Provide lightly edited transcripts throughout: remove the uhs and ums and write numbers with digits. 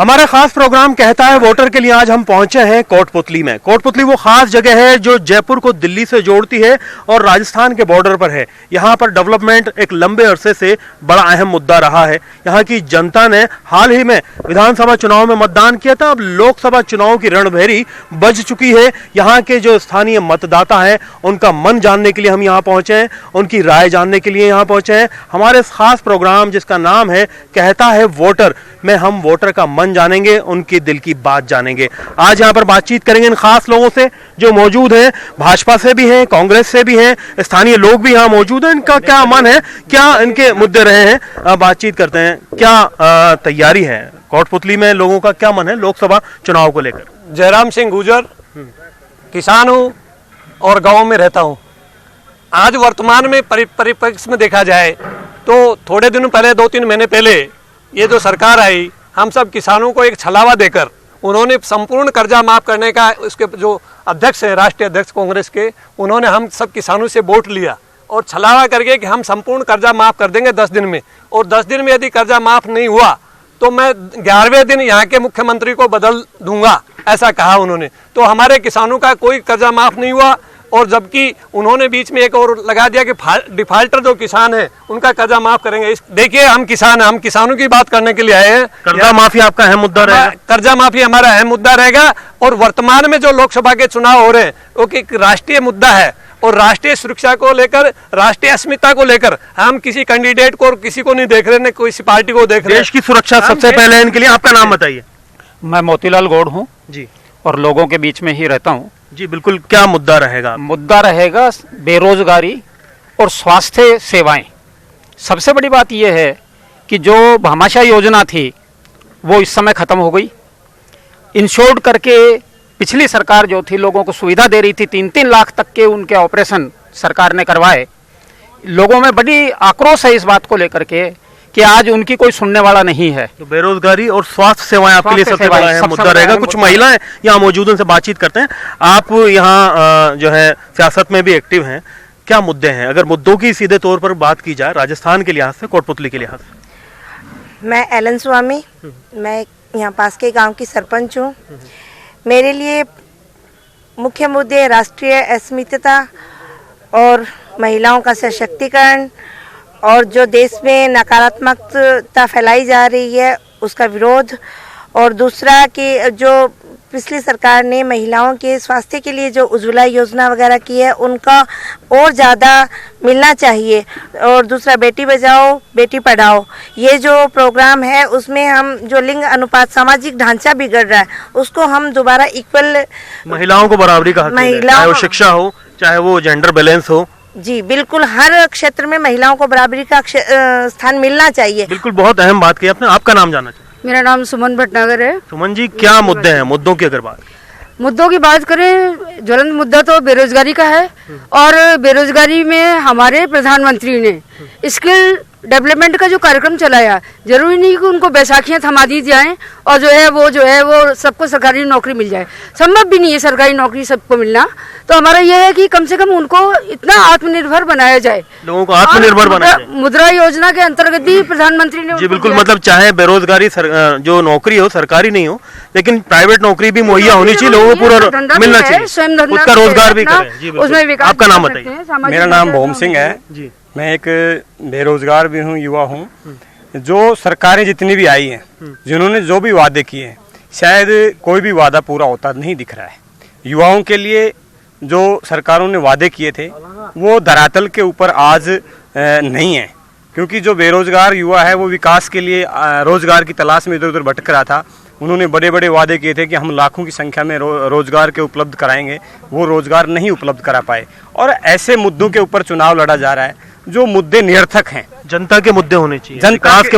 हमारा खास प्रोग्राम कहता है वोटर के लिए आज हम पहुंचे हैं कोटपुतली में। कोटपुतली वो खास जगह है जो जयपुर को दिल्ली से जोड़ती है और राजस्थान के बॉर्डर पर है। यहाँ पर डेवलपमेंट एक लंबे अरसे से बड़ा अहम मुद्दा रहा है। यहाँ की जनता ने हाल ही में विधानसभा चुनाव में मतदान किया था। अब लोकसभा चुनाव की रणभेरी बज चुकी है। यहाँ के जो स्थानीय मतदाता हैं उनका मन जानने के लिए हम यहाँ पहुंचे हैं, उनकी राय जानने के लिए यहाँ पहुंचे हैं। हमारे इस खास प्रोग्राम जिसका नाम है कहता है वोटर में हम वोटर का मन जानेंगे, उनके दिल की बात जानेंगे। आज यहाँ पर बातचीत करेंगे इन खास लोगों से जो मौजूद हैं, भाजपा से भी हैं, कांग्रेस से भी हैं, स्थानीय लोग भी यहाँ मौजूद हैं। इनका क्या मन है, क्या इनके मुद्दे रहे हैं, बातचीत करते हैं। क्या तैयारी है कोटपुतली में, लोगों का क्या मन है लोकसभा चुनाव को लेकर? जयराम सिंह गुजर, किसान हूँ और गाँव में रहता हूँ। आज वर्तमान में परिप्रेक्ष्य में देखा जाए तो थोड़े दिनों पहले, 2-3 महीने पहले ये जो सरकार आई, हम सब किसानों को एक छलावा देकर उन्होंने संपूर्ण कर्जा माफ करने का, उसके जो अध्यक्ष हैं राष्ट्रीय अध्यक्ष कांग्रेस के, उन्होंने हम सब किसानों से वोट लिया और छलावा करके कि हम संपूर्ण कर्जा माफ कर देंगे 10 दिन में। और 10 दिन में यदि कर्जा माफ नहीं हुआ तो मैं 11वें दिन यहाँ के मुख्यमंत्री को बदल दूंगा, ऐसा कहा उन्होंने। तो हमारे किसानों का कोई कर्जा माफ नहीं हुआ और जबकि उन्होंने बीच में एक और लगा दिया कि डिफाल्टर जो किसान है उनका कर्जा माफ करेंगे। देखिए, हम किसान हैं, हम किसानों की बात करने के लिए आए हैं। कर्जा माफी आपका अहम मुद्दा रहेगा? कर्जा माफी हमारा अहम मुद्दा रहेगा। और वर्तमान में जो लोकसभा के चुनाव हो रहे हैं वो एक राष्ट्रीय मुद्दा है और राष्ट्रीय सुरक्षा को लेकर, राष्ट्रीय अस्मिता को लेकर हम किसी कैंडिडेट को और किसी को नहीं देख रहे, न किसी पार्टी को देख रहे। देश की सुरक्षा सबसे पहले इनके लिए। आपका नाम बताइए। मैं मोतीलाल गौड़ हूँ जी और लोगों के बीच में ही रहता हूँ। जी बिल्कुल, क्या मुद्दा रहेगा? मुद्दा रहेगा बेरोजगारी और स्वास्थ्य सेवाएं। सबसे बड़ी बात यह है कि जो भामाशाह योजना थी वो इस समय खत्म हो गई। इंश्योर्ड करके पिछली सरकार जो थी लोगों को सुविधा दे रही थी, 3-3 लाख तक के उनके ऑपरेशन सरकार ने करवाए। लोगों में बड़ी आक्रोश है इस बात को लेकर के कि आज उनकी कोई सुनने वाला नहीं है। तो बेरोजगारी और स्वास्थ्य सेवाएं आपके लिए सबसे बड़ा अहम मुद्दा रहेगा। कुछ महिलाएं यहाँ मौजूद, उनसे बातचीत करते हैं। आप यहाँ जो है सियासत में भी एक्टिव हैं, क्या मुद्दे हैं अगर मुद्दों की सीधे तौर पर बात की जाए राजस्थान के लिहाज से, कोटपुतली के लिहाज से? मैं एलन स्वामी, मैं यहाँ पास के गांव की सरपंच हूँ। मेरे लिए मुख्य मुद्दे राष्ट्रीय अस्मिता और महिलाओं का सशक्तिकरण और जो देश में नकारात्मकता फैलाई जा रही है उसका विरोध, और दूसरा कि जो पिछली सरकार ने महिलाओं के स्वास्थ्य के लिए जो उज्ज्वला योजना वगैरह की है उनका और ज़्यादा मिलना चाहिए। और दूसरा बेटी बचाओ बेटी पढ़ाओ, ये जो प्रोग्राम है उसमें हम जो लिंग अनुपात, सामाजिक ढांचा बिगड़ रहा है उसको हम दोबारा इक्वल, महिलाओं को बराबरी का हक है, चाहे वो शिक्षा हो, चाहे वो जेंडर बैलेंस हो। जी बिल्कुल, हर क्षेत्र में महिलाओं को बराबरी का स्थान मिलना चाहिए। बिल्कुल, बहुत अहम बात की आपने। आपका नाम जानना चाहिए? मेरा नाम सुमन भटनागर है। सुमन जी, क्या मुद्दे हैं? मुद्दों की अगर मुद्दों की बात करें, ज्वलंत मुद्दा तो बेरोजगारी का है। और बेरोजगारी में हमारे प्रधानमंत्री ने स्किल डेवलपमेंट का जो कार्यक्रम चलाया, जरूरी नहीं कि उनको बैसाखियां थमा दी जाएं और जो है वो सबको सरकारी नौकरी मिल जाए। संभव भी नहीं है सरकारी नौकरी सबको मिलना। तो हमारा यह है कि कम से कम उनको इतना आत्मनिर्भर बनाया जाए, लोगों को आत्मनिर्भर बनाया जाए। मुद्रा योजना के अंतर्गत ही प्रधानमंत्री ने जी बिल्कुल, मतलब चाहे बेरोजगारी जो नौकरी हो सरकारी नहीं हो, लेकिन प्राइवेट नौकरी भी मुहैया होनी चाहिए, लोगों को पूरा मिलना चाहिए, खुद का रोजगार भी करें। उसमें आपका नाम बताइए। मेरा नाम भोम सिंह है जी। मैं एक बेरोजगार भी हूँ, युवा हूँ। जो सरकारें जितनी भी आई हैं, जिन्होंने जो भी वादे किए हैं, शायद कोई भी वादा पूरा होता नहीं दिख रहा है। युवाओं के लिए जो सरकारों ने वादे किए थे वो धरातल के ऊपर आज नहीं है, क्योंकि जो बेरोजगार युवा है वो विकास के लिए रोजगार की तलाश में इधर उधर भटक रहा था। उन्होंने बड़े बड़े वादे किए थे कि हम लाखों की संख्या में रोजगार के उपलब्ध कराएंगे, वो रोजगार नहीं उपलब्ध करा पाए। और ऐसे मुद्दों के ऊपर चुनाव लड़ा जा रहा है जो मुद्दे निरर्थक हैं। जनता के मुद्दे होने चाहिए, विकास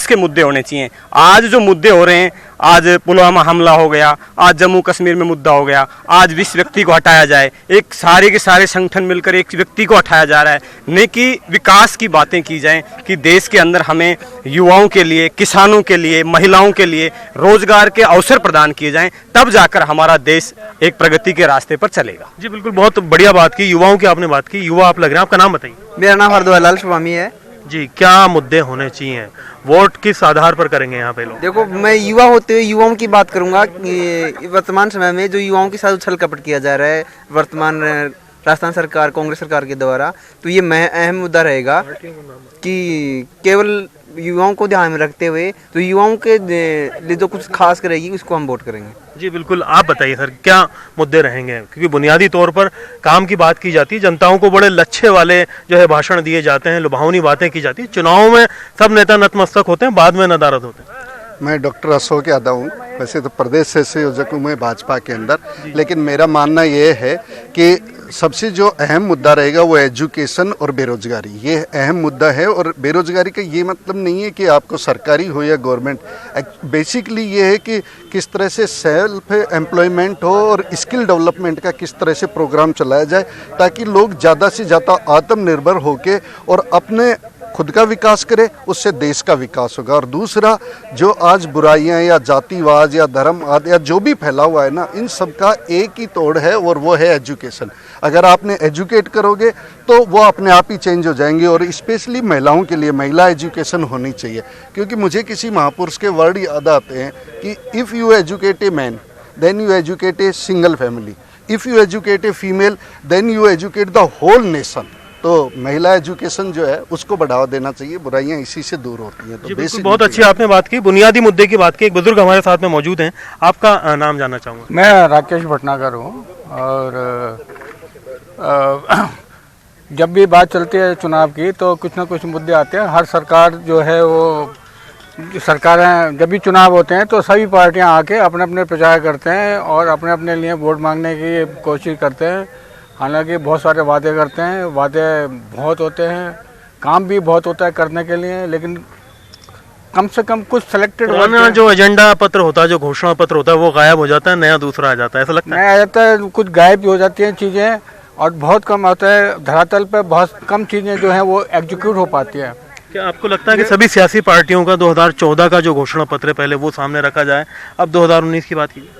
के मुद्दे होने चाहिए। आज जो मुद्दे हो रहे हैं, आज पुलवामा हमला हो गया, आज जम्मू कश्मीर में मुद्दा हो गया, आज 20 व्यक्ति को हटाया जाए, एक सारे के सारे संगठन मिलकर एक व्यक्ति को हटाया जा रहा है। नहीं कि विकास की बातें की जाएं कि देश के अंदर हमें युवाओं के लिए, किसानों के लिए, महिलाओं के लिए रोजगार के अवसर प्रदान किए जाएं, तब जाकर हमारा देश एक प्रगति के रास्ते पर चलेगा। जी बिल्कुल, बहुत बढ़िया बात की। युवाओं की आपने बात की, युवा आप लग रहे हैं। आपका नाम बताइए। मेरा नाम हरदोलाल स्वामी है। जी, क्या मुद्दे होने चाहिए, वोट किस आधार पर करेंगे यहाँ पे लोग? देखो, मैं युवा होते हुए युवाओं की बात करूंगा कि वर्तमान समय में जो युवाओं के साथ उछल कपट किया जा रहा है वर्तमान राजस्थान सरकार, कांग्रेस सरकार के द्वारा, तो ये अहम मुद्दा रहेगा कि केवल युवाओं को ध्यान में रखते हुए तो युवाओं के लिए जो कुछ खास करेगी उसको हम वोट करेंगे। जी बिल्कुल, आप बताइए सर, क्या मुद्दे रहेंगे? क्योंकि बुनियादी तौर पर काम की बात की जाती है, जनताओं को बड़े लच्छे वाले जो है भाषण दिए जाते हैं, लुभावनी बातें की जाती है, चुनाव में सब नेता नतमस्तक होते हैं, बाद में नदारद होते हैं। मैं डॉक्टर अशोक यादव हूँ, वैसे तो प्रदेश से संयोजक हूँ मैं भाजपा के अंदर, लेकिन मेरा मानना ये है कि सबसे जो अहम मुद्दा रहेगा वो एजुकेशन और बेरोजगारी, ये अहम मुद्दा है। और बेरोजगारी का ये मतलब नहीं है कि आपको सरकारी हो या गवर्नमेंट, बेसिकली ये है कि किस तरह से सेल्फ एम्प्लॉयमेंट हो और स्किल डेवलपमेंट का किस तरह से प्रोग्राम चलाया जाए ताकि लोग ज़्यादा से ज़्यादा आत्मनिर्भर होके और अपने खुद का विकास करे, उससे देश का विकास होगा। और दूसरा, जो आज बुराइयां या जातिवाद या धर्मवाद या जो भी फैला हुआ है ना, इन सब का एक ही तोड़ है और वो है एजुकेशन। अगर आपने एजुकेट करोगे तो वो अपने आप ही चेंज हो जाएंगे। और स्पेशली महिलाओं के लिए महिला एजुकेशन होनी चाहिए, क्योंकि मुझे किसी महापुरुष के वर्ड याद आते हैं कि if you educate a man then you educate a single family, if you educate a female then you educate the whole nation. तो महिला एजुकेशन जो है उसको बढ़ावा देना चाहिए, बुराइयां इसी से दूर होती हैं। तो बिल्कुल, बहुत अच्छी आपने बात की, बुनियादी मुद्दे की बात की। एक बुजुर्ग हमारे साथ में मौजूद हैं, आपका नाम जानना चाहूँगा। मैं राकेश भटनागर हूँ और जब भी बात चलती है चुनाव की तो कुछ ना कुछ मुद्दे आते हैं। हर सरकार जो है वो सरकारें जब भी चुनाव होते हैं तो सभी पार्टियां आके अपने अपने प्रचार करते हैं और अपने अपने लिए वोट मांगने की कोशिश करते हैं। हालांकि बहुत सारे वादे करते हैं, वादे बहुत होते हैं, काम भी बहुत होता है करने के लिए, लेकिन कम से कम कुछ सिलेक्टेड जो एजेंडा पत्र होता है, जो घोषणा पत्र होता है, वो गायब हो जाता है, नया दूसरा आ जाता है, ऐसा लगता है? नया आ जाता है, कुछ गायब भी हो जाती हैं चीज़ें और बहुत कम होता है धरातल पे, बहुत कम चीज़ें जो हैं वो एग्जीक्यूट हो पाती है। क्या आपको लगता है कि सभी सियासी पार्टियों का 2014 का जो घोषणा पत्र है पहले वो सामने रखा जाए, अब 2019 की बात की?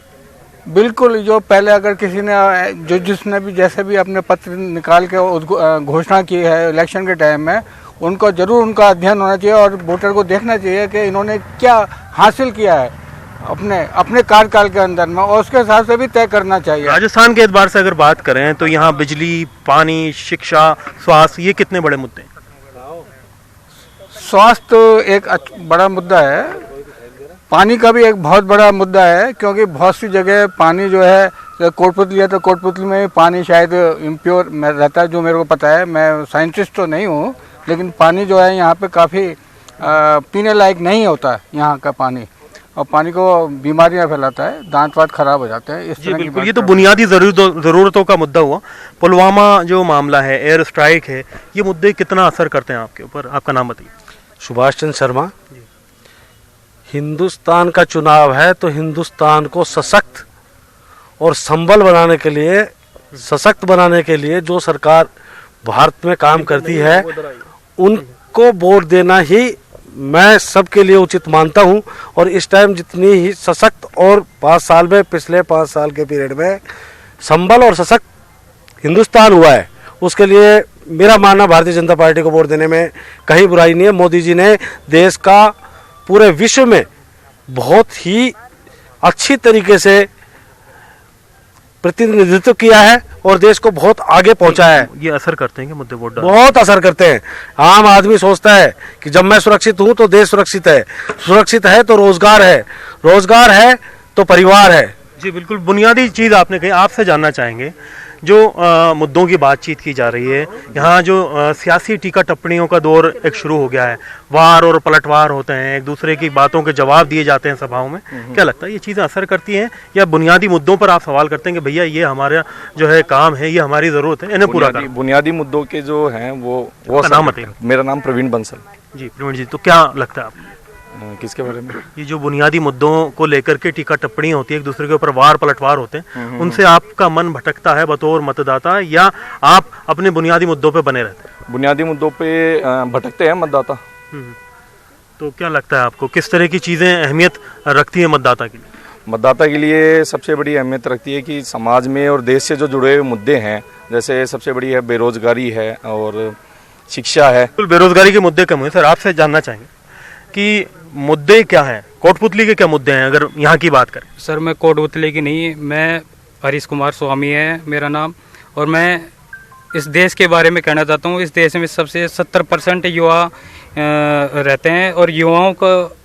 बिल्कुल, जो पहले अगर किसी ने जिसने भी जैसे भी अपने पत्र निकाल के घोषणा की है इलेक्शन के टाइम में, उनको जरूर उनका अध्ययन होना चाहिए और वोटर को देखना चाहिए कि इन्होंने क्या हासिल किया है अपने कार्यकाल के अंदर में, और उसके हिसाब से भी तय करना चाहिए। राजस्थान के एतबार से अगर बात करें तो यहाँ बिजली, पानी, शिक्षा, स्वास्थ्य, ये कितने बड़े मुद्दे हैं? स्वास्थ्य एक बड़ा मुद्दा है, पानी का भी एक बहुत बड़ा मुद्दा है, क्योंकि बहुत सी जगह पानी जो है कोटपुतली है तो कोटपुतली में पानी शायद इम्प्योर रहता है, जो मेरे को पता है। मैं साइंटिस्ट तो नहीं हूँ, लेकिन पानी जो है यहाँ पे काफ़ी पीने लायक नहीं होता है यहाँ का पानी, और पानी को बीमारियाँ फैलाता है, दांत वात खराब हो जाते हैं। इस तरह की ये तो बुनियादी ज़रूरतों का मुद्दा हुआ। पुलवामा जो मामला है, एयर स्ट्राइक है, ये मुद्दे कितना असर करते हैं आपके ऊपर? आपका नाम बताइए। सुभाष चंद्र शर्मा। हिंदुस्तान का चुनाव है तो हिंदुस्तान को सशक्त और संबल बनाने के लिए, सशक्त बनाने के लिए जो सरकार भारत में काम करती है उनको वोट देना ही मैं सबके लिए उचित मानता हूं। और इस टाइम जितनी ही सशक्त और 5 साल में, पिछले 5 साल के पीरियड में संबल और सशक्त हिंदुस्तान हुआ है, उसके लिए मेरा मानना भारतीय जनता पार्टी को वोट देने में कहीं बुराई नहीं है। मोदी जी ने देश का पूरे विश्व में बहुत ही अच्छी तरीके से प्रतिनिधित्व किया है और देश को बहुत आगे पहुंचाया है। ये असर करते हैं कि मुद्दे वोट बहुत असर करते हैं। आम आदमी सोचता है कि जब मैं सुरक्षित हूं तो देश सुरक्षित है, सुरक्षित है तो रोजगार है, रोजगार है तो परिवार है। जी बिल्कुल, बुनियादी चीज़ आपने कही। आपसे जानना चाहेंगे, जो मुद्दों की बातचीत की जा रही है, यहाँ जो सियासी टीका टिप्पणियों का दौर एक शुरू हो गया है, वार और पलटवार होते हैं, एक दूसरे की बातों के जवाब दिए जाते हैं सभाओं में, क्या लगता है ये चीज़ें असर करती हैं, या बुनियादी मुद्दों पर आप सवाल करते हैं कि भैया ये हमारा जो है काम है, ये हमारी ज़रूरत है, इन्हें पूरा करें? बुनियादी मुद्दों के जो हैं वो नाम बताइए। मेरा नाम प्रवीण बंसल। जी प्रवीण जी, तो क्या लगता है आपको किसके बारे में? ये जो बुनियादी मुद्दों को लेकर के टीका टिप्पणी होती है, एक दूसरे के ऊपर वार पलटवार होते हैं, उनसे आपका मन भटकता है बतौर मतदाता, या आप अपने बुनियादी मुद्दों पे बने रहते हैं? बुनियादी मुद्दों पे भटकते हैं मतदाता। तो क्या लगता है आपको किस तरह की चीज़ें अहमियत रखती है मतदाता के लिए? मतदाता के लिए सबसे बड़ी अहमियत रखती है कि समाज में और देश से जो जुड़े हुए मुद्दे हैं, जैसे सबसे बड़ी है बेरोजगारी है और शिक्षा है। बेरोजगारी के मुद्दे कम हुए। सर आपसे जानना चाहेंगे कि मुद्दे क्या हैं, कोटपुतली के क्या मुद्दे हैं अगर यहाँ की बात करें? सर मैं कोटपुतली की नहीं, मैं हरीश कुमार स्वामी है मेरा नाम, और मैं इस देश के बारे में कहना चाहता हूँ। इस देश में सबसे 70% युवा रहते हैं, और युवाओं को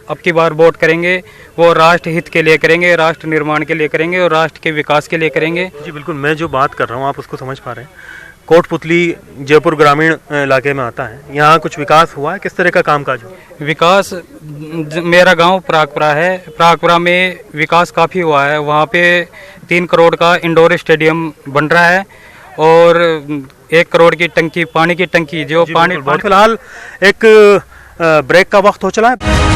अब की बार वोट करेंगे वो राष्ट्र हित के लिए करेंगे, राष्ट्र निर्माण के लिए करेंगे और राष्ट्र के विकास के लिए करेंगे। जी बिल्कुल, मैं जो बात कर रहा हूँ आप उसको समझ पा रहे हैं। कोटपुतली जयपुर ग्रामीण इलाके में आता है, यहाँ कुछ विकास हुआ है, किस तरह का कामकाज हुआ? विकास, मेरा गांव प्रागपुरा है, प्रागपुरा में विकास काफ़ी हुआ है। वहाँ पे 3 करोड़ का इंडोर स्टेडियम बन रहा है और 1 करोड़ की टंकी, पानी की टंकी, जो पानी फिलहाल एक ब्रेक का वक्त हो चला है।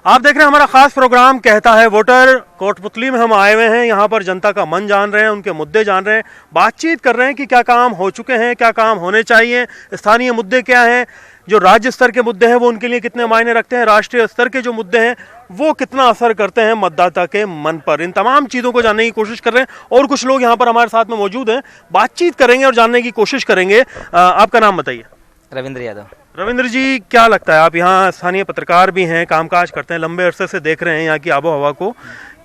आप देख रहे हैं हमारा खास प्रोग्राम कहता है वोटर। कोटपुतली में हम आए हुए हैं, यहाँ पर जनता का मन जान रहे हैं, उनके मुद्दे जान रहे हैं, बातचीत कर रहे हैं कि क्या काम हो चुके हैं, क्या काम होने चाहिए, स्थानीय मुद्दे क्या हैं, जो राज्य स्तर के मुद्दे हैं वो उनके लिए कितने मायने रखते हैं, राष्ट्रीय स्तर के जो मुद्दे हैं वो कितना असर करते हैं मतदाता के मन पर। इन तमाम चीज़ों को जानने की कोशिश कर रहे हैं और कुछ लोग यहाँ पर हमारे साथ में मौजूद हैं, बातचीत करेंगे और जानने की कोशिश करेंगे। आपका नाम बताइए। रविंद्र यादव। रविंद्र जी, क्या लगता है, आप यहाँ स्थानीय पत्रकार भी हैं, कामकाज करते हैं, लंबे अरसे से देख रहे हैं यहाँ की आबो हवा को,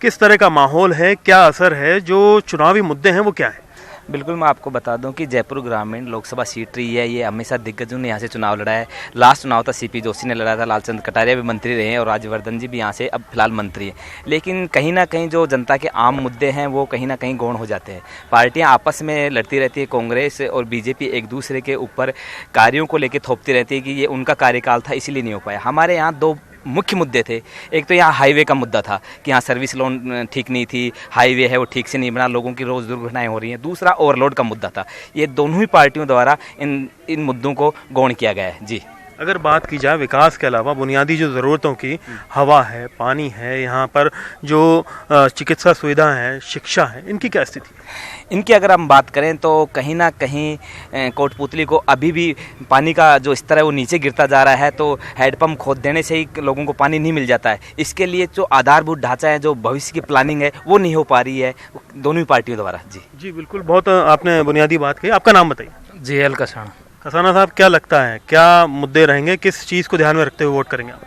किस तरह का माहौल है, क्या असर है, जो चुनावी मुद्दे हैं वो क्या है? बिल्कुल, मैं आपको बता दूं कि जयपुर ग्रामीण लोकसभा सीट रही है, ये हमेशा दिग्गजों ने यहाँ से चुनाव लड़ा है। लास्ट चुनाव था सीपी जोशी ने लड़ा था, लालचंद कटारिया भी मंत्री रहे हैं और राज्यवर्धन जी भी यहाँ से अब फिलहाल मंत्री हैं। लेकिन कहीं ना कहीं जो जनता के आम मुद्दे हैं वो कहीं ना कहीं गौण हो जाते हैं। पार्टियाँ आपस में लड़ती रहती है, कांग्रेस और बीजेपी एक दूसरे के ऊपर कार्यों को लेकर थोपती रहती है कि ये उनका कार्यकाल था इसीलिए नहीं हो पाया। हमारे यहाँ 2 मुख्य मुद्दे थे। एक तो यहाँ हाईवे का मुद्दा था कि यहाँ सर्विस लोन ठीक नहीं थी, हाईवे है वो ठीक से नहीं बना, लोगों की रोज़ दुर्घटनाएं हो रही हैं। दूसरा ओवरलोड का मुद्दा था। ये दोनों ही पार्टियों द्वारा इन मुद्दों को गौण किया गया है। जी, अगर बात की जाए विकास के अलावा बुनियादी जो ज़रूरतों की, हवा है, पानी है, यहाँ पर जो चिकित्सा सुविधा है, शिक्षा है, इनकी क्या स्थिति है? इनकी अगर हम बात करें तो कहीं ना कहीं कोटपुतली को अभी भी पानी का जो स्तर है वो नीचे गिरता जा रहा है। तो हैंडपम्प खोद देने से ही लोगों को पानी नहीं मिल जाता है। इसके लिए जो आधारभूत ढांचा है, जो भविष्य की प्लानिंग है वो नहीं हो पा रही है दोनों ही पार्टियों द्वारा। जी बिल्कुल, बहुत आपने बुनियादी बात कही। आपका नाम बताइए। JL कसाना। कसाना साहब, क्या लगता है, क्या मुद्दे रहेंगे, किस चीज़ को ध्यान में रखते हुए वोट करेंगे आप?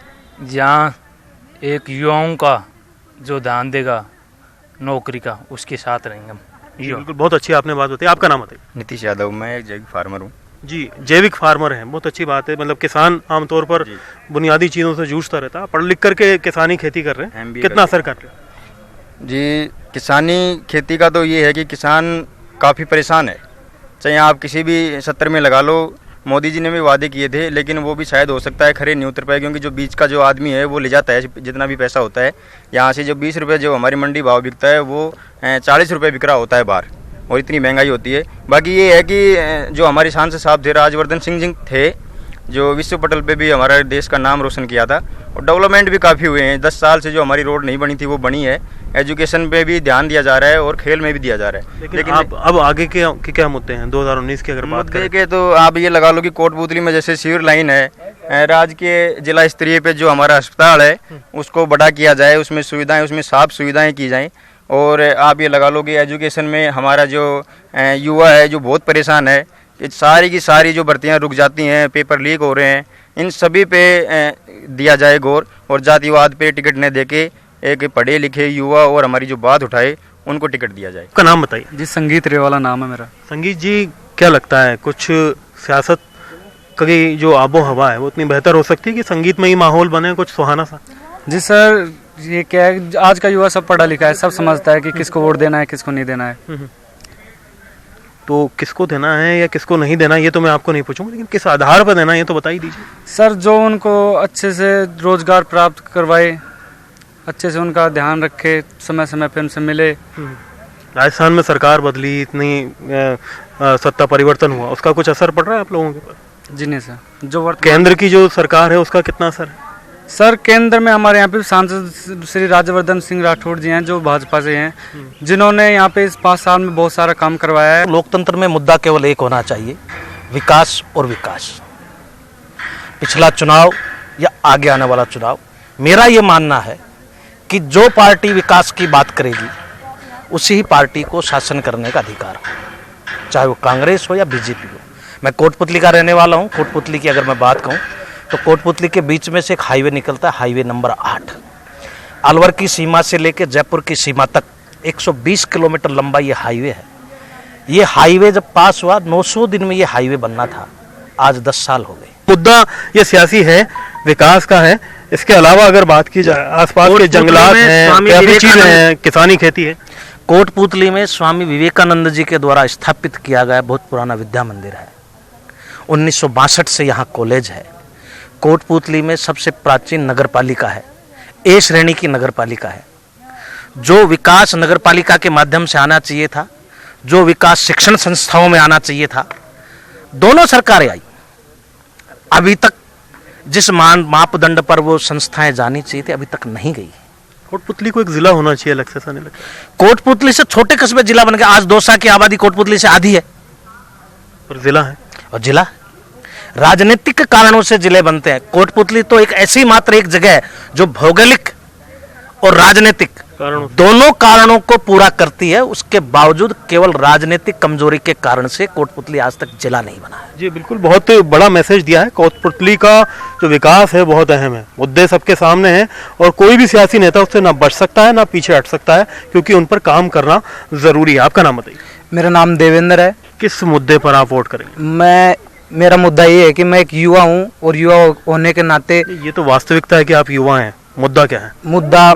जहाँ एक युवाओं का जो ध्यान देगा नौकरी का, उसके साथ रहेंगे हम। बिल्कुल, बहुत अच्छी आपने बात बताई। आपका नाम बताइए। नीतीश यादव, मैं एक जैविक फार्मर हूँ। जी, जैविक फार्मर हैं, बहुत अच्छी बात है। मतलब किसान आमतौर पर बुनियादी चीज़ों से जूझता रहता है, पढ़ लिख करके किसानी खेती कर रहे हैं, कितना असर कर रहे हैं? जी, किसानी खेती का तो ये है कि किसान काफ़ी परेशान है। चाहे आप किसी भी सत्र में लगा लो, मोदी जी ने भी वादे किए थे, लेकिन वो भी शायद हो सकता है खरे नहीं उतर पाए, क्योंकि जो बीच का जो आदमी है वो ले जाता है जितना भी पैसा होता है। यहाँ से जो 20 रुपये जो हमारी मंडी भाव बिकता है वो 40 रुपये बिक रहा होता है बाहर, और इतनी महंगाई होती है। बाकी ये है कि जो हमारे सांसद साहब थे, राज्यवर्धन सिंह जी थे, जो विश्व पटल पे भी हमारा देश का नाम रोशन किया था, और डेवलपमेंट भी काफ़ी हुए हैं। 10 साल से जो हमारी रोड नहीं बनी थी वो बनी है। एजुकेशन पे भी ध्यान दिया जा रहा है और खेल में भी दिया जा रहा है। लेकिन आप अब आगे के क्या मुद्दे हैं 2019 की अगर बात करें? के तो आप ये लगा लो कि कोटपुतली में जैसे सीवर लाइन है, राज्य के जिला स्तरीय पे जो हमारा अस्पताल है उसको बड़ा किया जाए, उसमें सुविधाएं, उसमें साफ सुविधाएं की जाएं। और आप ये लगा लो कि एजुकेशन में हमारा जो युवा है जो बहुत परेशान है, सारी की सारी जो भर्तियाँ रुक जाती हैं, पेपर लीक हो रहे हैं, इन सभी पे दिया जाए गौर, और जातिवाद पे टिकट न देके एक पढ़े लिखे युवा और हमारी जो बात उठाए उनको टिकट दिया जाए। आपका नाम बताइए। जी, संगीत रेवाला नाम है मेरा। संगीत जी, क्या लगता है, कुछ सियासत की जो आबो हवा है वो इतनी बेहतर हो सकती है कि संगीत में ही माहौल बने कुछ सुहाना सा? जी सर, ये क्या है, आज का युवा सब पढ़ा लिखा है, सब समझता है कि किसको वोट देना है, किसको नहीं देना है। तो किसको देना है या किसको नहीं देना ये तो मैं आपको नहीं पूछूंगा, लेकिन किस आधार पर देना है ये तो बता ही दीजिए। सर, जो उनको अच्छे से रोजगार प्राप्त करवाए, अच्छे से उनका ध्यान रखे, समय समय पे उनसे मिले। राजस्थान में सरकार बदली, इतनी सत्ता परिवर्तन हुआ, उसका कुछ असर पड़ रहा है आप लोगों के ऊपर? जी नहीं सर, जो केंद्र की जो सरकार है उसका कितना असर है? सर, केंद्र में हमारे यहाँ पे सांसद श्री राज्यवर्धन सिंह राठौड़ जी हैं, जो भाजपा से हैं, जिन्होंने यहाँ पे इस 5 साल में बहुत सारा काम करवाया है। लोकतंत्र में मुद्दा केवल एक होना चाहिए, विकास और विकास। पिछला चुनाव या आगे आने वाला चुनाव, मेरा ये मानना है कि जो पार्टी विकास की बात करेगी उसी ही पार्टी को शासन करने का अधिकार हो, चाहे वो कांग्रेस हो या बीजेपी हो। मैं कोटपुतली का रहने वाला हूँ। कोटपुतली की अगर मैं बात कहूँ तो कोटपुतली के बीच में से एक हाईवे निकलता है, हाईवे नंबर 8। अलवर की सीमा से लेकर जयपुर की सीमा तक 120 किलोमीटर लंबा ये हाईवे है। ये हाईवे जब पास हुआ 900 दिन में ये हाईवे बनना था, आज 10 साल हो गए। मुद्दा ये सियासी है, विकास का है। इसके अलावा अगर बात की जाए आसपास के जंगलात हैं, काफी चीजें हैं, किसानी खेती है। कोटपुतली में स्वामी विवेकानंद जी के द्वारा स्थापित किया गया बहुत पुराना विद्या मंदिर है। 1962 से यहाँ कॉलेज है। कोटपुतली में सबसे प्राचीन नगरपालिका है, ए श्रेणी की नगरपालिका है। जो विकास नगरपालिका के माध्यम से आना चाहिए था, जो विकास शिक्षण संस्थाओं में आना चाहिए था, दोनों सरकारें आई। अभी तक जिस मापदंड पर वो संस्थाएं जानी चाहिए थी अभी तक नहीं गई। कोटपुतली को एक जिला होना चाहिए, अलग से सा नहीं लगता? कोटपुतली से छोटे कस्बे जिला बन गया। आज दौसा की आबादी कोटपुतली से आधी है और जिला है। और जिला राजनीतिक कारणों से जिले बनते हैं। कोटपुतली तो एक ऐसी मात्र एक जगह है जो भौगोलिक और राजनीतिक दोनों कारणों को पूरा करती है। उसके बावजूद केवल राजनीतिक कमजोरी के कारण से कोटपुतली आज तक जिला नहीं बना है। जी बिल्कुल, बहुत बड़ा मैसेज दिया है। कोटपुतली का जो विकास है बहुत अहम है, मुद्दे सबके सामने हैं और कोई भी सियासी नेता उससे ना बच सकता है ना पीछे हट सकता है, क्योंकि उन पर काम करना जरूरी है। आपका नाम बताइए। मेरा नाम देवेंद्र है। किस मुद्दे पर आप वोट करेंगे? मेरा मुद्दा ये है कि मैं एक युवा हूँ और युवा होने के नाते ये तो वास्तविकता है कि आप युवा हैं। मुद्दा क्या है? मुद्दा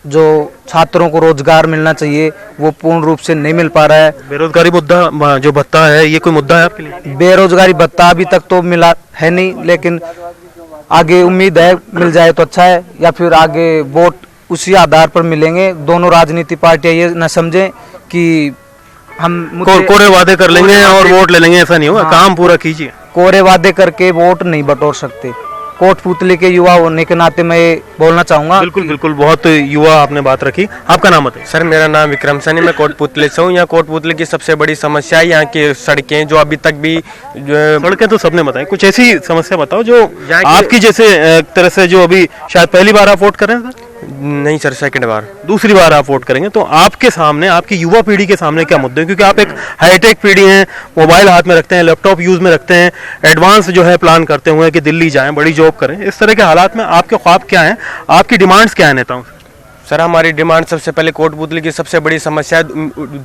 जो छात्रों को रोजगार मिलना चाहिए वो पूर्ण रूप से नहीं मिल पा रहा है। बेरोजगारी मुद्दा जो भत्ता है, ये कोई मुद्दा है आपके लिए? बेरोजगारी भत्ता अभी तक तो मिला है नहीं, लेकिन आगे उम्मीद है मिल जाए तो अच्छा है, या फिर आगे वोट उसी आधार पर मिलेंगे। दोनों राजनीतिक पार्टियां ये न समझें कि हम कोरे वादे कर लेंगे और वोट ले लेंगे, ऐसा नहीं होगा। काम पूरा कीजिए। कोरे वादे करके वोट नहीं बटोर सकते। कोटपुतली के युवा होने के नाते मैं बोलना चाहूंगा। बिल्कुल बिल्कुल, बहुत युवा आपने बात रखी। आपका नाम बताइए। सर मेरा नाम विक्रम सैनी, मैं कोटपुतली से हूँ। यहाँ कोटपुतली की सबसे बड़ी समस्या है यहाँ की सड़कें, जो अभी तक भी सड़कें तो सबने बताई, कुछ ऐसी समस्या बताओ जो आपकी जैसे एक तरह से जो अभी शायद पहली बार आप वोट कर रहे हैं। सर नहीं सर, सेकंड बार, दूसरी बार आप वोट करेंगे, तो आपके सामने, आपकी युवा पीढ़ी के सामने क्या मुद्दे हैं? क्योंकि आप एक हाईटेक पीढ़ी हैं, मोबाइल हाथ में रखते हैं, लैपटॉप यूज में रखते हैं, एडवांस जो है प्लान करते हुए कि दिल्ली जाएं, बड़ी जॉब करें। इस तरह के हालात में आपके ख्वाब क्या हैं, आपकी डिमांड्स क्या है नेताओं से? सर हमारी डिमांड सबसे पहले कोटपुतली की सबसे बड़ी समस्या है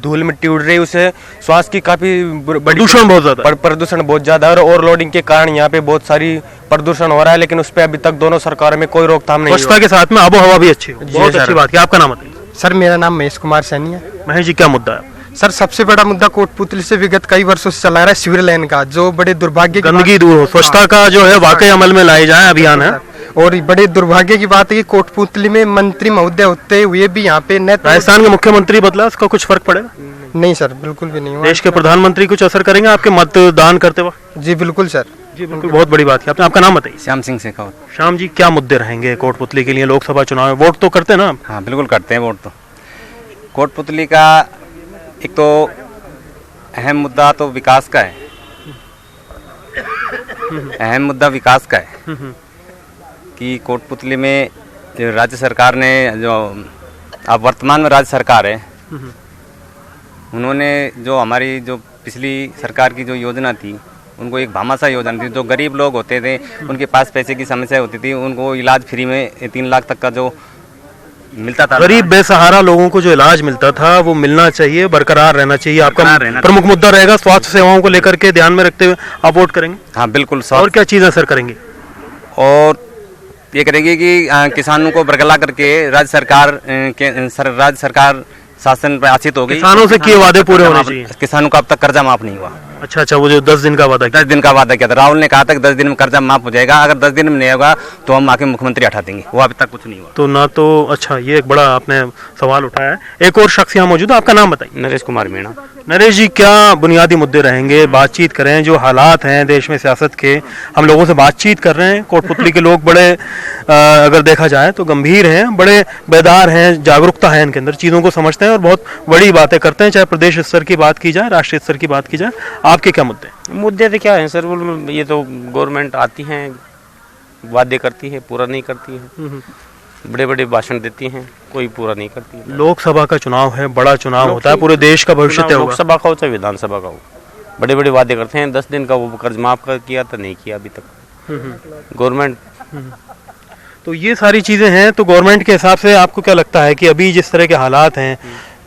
धूल मिट्टी उड़ रही है, उसे श्वास की काफी बड़ी प्रदूषण बहुत ज्यादा प्रदूषण बहुत ज्यादा है और ओवरलोडिंग के कारण यहाँ पे बहुत सारी प्रदूषण हो रहा है, लेकिन उस पर अभी तक दोनों सरकारों में कोई रोकथाम नहीं। स्वच्छता के साथ में आबो हवा भी अच्छी हो, बहुत अच्छी बात है। आपका नाम बताइए। सर मेरा नाम महेश कुमार सैनी है। महेश जी, क्या मुद्दा है? सर सबसे बड़ा मुद्दा कोटपुतली से विगत कई वर्षों से चला रहा है सीवर लाइन का, जो बड़े दुर्भाग्य गंदगी दूर हो, स्वच्छता का जो है वाकई अमल में लाए जाए अभियान है। और बड़े दुर्भाग्य की बात है कि कोटपुतली में मंत्री महोदय होते हुए भी यहाँ पे राजस्थान का मुख्यमंत्री बदला, उसका कुछ फर्क पड़ेगा? नहीं सर, बिल्कुल भी नहीं हुआ। देश के प्रधानमंत्री कुछ असर करेंगे आपके मतदान करते वक्त? जी बिल्कुल सर। जी बिल्कुल, बहुत बड़ी बात है। आपका नाम बताइए। श्याम सिंह शेखावत। श्याम जी, क्या मुद्दे रहेंगे कोटपुतली के लिए लोकसभा चुनाव में? वोट तो करते हैं ना? हाँ बिल्कुल करते हैं वोट तो। कोटपुतली का एक तो अहम मुद्दा तो विकास का है, अहम मुद्दा विकास का है कि कोटपुतली में जो राज्य सरकार ने, जो अब वर्तमान में राज्य सरकार है, उन्होंने जो हमारी जो पिछली सरकार की जो योजना थी, उनको एक भामाशाह योजना थी। जो गरीब लोग होते थे उनके पास पैसे की समस्या होती थी, उनको इलाज फ्री में 3 लाख तक का जो मिलता था। गरीब बेसहारा लोगों को जो इलाज मिलता था वो मिलना चाहिए, बरकरार रहना चाहिए। आपका प्रमुख मुद्दा रहेगा स्वास्थ्य सेवाओं को लेकर के ध्यान में रखते हुए आप वोट करेंगे? हाँ बिल्कुल। और क्या चीजें असर करेंगी? और ये करेंगे कि किसानों को बरकला करके राज्य सरकार शासन पर आश्रित हो गई। किसानों से किए वादे पूरे होने चाहिए। किसानों का अब तक कर्जा माफ नहीं हुआ। अच्छा, वो जो 10 दिन का वादा 10 दिन का वादा किया था, राहुल ने कहा था कि 10 दिन में कर्जा माफ हो जाएगा, अगर 10 दिन में नहीं होगा तो हम आके मुख्यमंत्री हटा देंगे, वो अभी तक कुछ नहीं हुआ। तो ना तो अच्छा, ये एक बड़ा आपने सवाल उठाया है। एक और शख्स यहाँ मौजूद है, आपका नाम बताइए। नरेश कुमार मीणा। नरेश जी, क्या बुनियादी मुद्दे रहेंगे? बातचीत करें, जो हालात हैं देश में सियासत के, हम लोगों से बातचीत कर रहे हैं। कोटपुतली के लोग बड़े अगर देखा जाए तो गंभीर हैं, बड़े बेदार हैं, जागरूकता है इनके अंदर, चीज़ों को समझते हैं और बहुत बड़ी बातें करते हैं, चाहे प्रदेश स्तर की बात की जाए, राष्ट्रीय स्तर की बात की जाए। आपके क्या मुद्दे? मुद्दे तो क्या है सर, ये तो गवर्नमेंट आती हैं, वादे करती है, पूरा नहीं करती है। बड़े बड़े भाषण देती हैं, कोई पूरा नहीं करती है। लोकसभा का चुनाव है, बड़ा चुनाव होता है, पूरे देश का भविष्य तय होगा। लोकसभा का हो चाहे विधानसभा का हो, बड़े बड़े वादे करते हैं। 10 दिन का वो कर्ज माफ किया था, नहीं किया अभी तक गवर्नमेंट। तो ये सारी चीजें हैं। तो गवर्नमेंट के हिसाब से आपको क्या लगता है कि अभी जिस तरह के हालात हैं,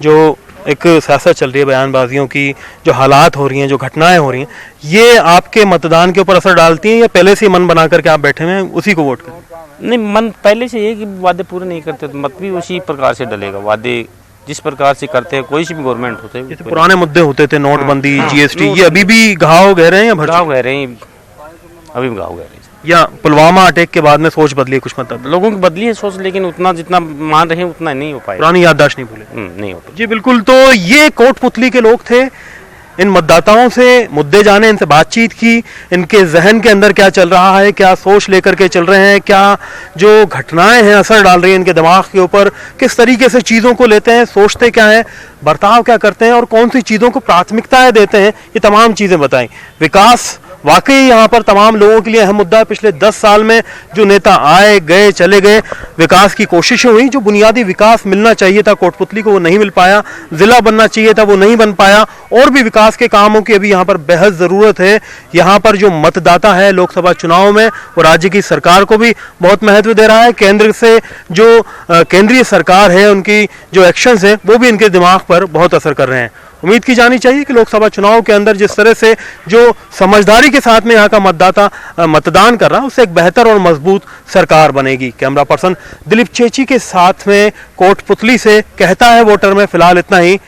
जो एक सियासत चल रही है, बयानबाजियों की जो हालात हो रही हैं, जो घटनाएं हो रही हैं, ये आपके मतदान के ऊपर असर डालती हैं या पहले से ही मन बना करके आप बैठे हुए हैं उसी को वोट करें? नहीं, मन पहले से ये कि वादे पूरे नहीं करते तो मत भी उसी प्रकार से डलेगा। वादे जिस प्रकार से करते हैं कोई सी भी गवर्नमेंट होते हैं। जैसे पुराने मुद्दे होते थे, नोटबंदी, जीएसटी, ये अभी भी घाव गह रहे हैं या घाव गह रहे हैं? अभी भी घाव गह रहे हैं। या पुलवामा अटैक के बाद में सोच बदली है कुछ, मतलब लोगों की बदली है सोच, लेकिन उतना जितना मान रहे हैं उतना नहीं हो पाएगा। पुरानी याददाश्त नहीं भूले। नहीं होता जी बिल्कुल। तो ये कोटपुतली के लोग थे। इन मतदाताओं से मुद्दे जाने, इनसे बातचीत की, इनके जहन के अंदर क्या चल रहा है, क्या सोच लेकर के चल रहे हैं, क्या जो घटनाएं हैं असर डाल रही हैं इनके दिमाग के ऊपर, किस तरीके से चीज़ों को लेते हैं, सोचते क्या हैं, बर्ताव क्या करते हैं और कौन सी चीज़ों को प्राथमिकताएं देते हैं, ये तमाम चीज़ें बताएं। विकास वाकई यहाँ पर तमाम लोगों के लिए अहम मुद्दा है। पिछले 10 साल में जो नेता आए गए चले गए, विकास की कोशिशें हुई, जो बुनियादी विकास मिलना चाहिए था कोटपुतली को वो नहीं मिल पाया, जिला बनना चाहिए था वो नहीं बन पाया, और भी विकास के कामों की अभी यहाँ पर बेहद ज़रूरत है। यहाँ पर जो मतदाता है लोकसभा चुनाव में वो राज्य की सरकार को भी बहुत महत्व दे रहा है। केंद्र से जो केंद्रीय सरकार है उनकी जो एक्शंस हैं वो भी इनके दिमाग पर बहुत असर कर रहे हैं। उम्मीद की जानी चाहिए कि लोकसभा चुनाव के अंदर जिस तरह से जो समझदारी के साथ में यहाँ का मतदाता मतदान कर रहा है उससे एक बेहतर और मजबूत सरकार बनेगी। कैमरा पर्सन दिलीप चेची के साथ में कोटपुतली से कहता है वोटर में फिलहाल इतना ही।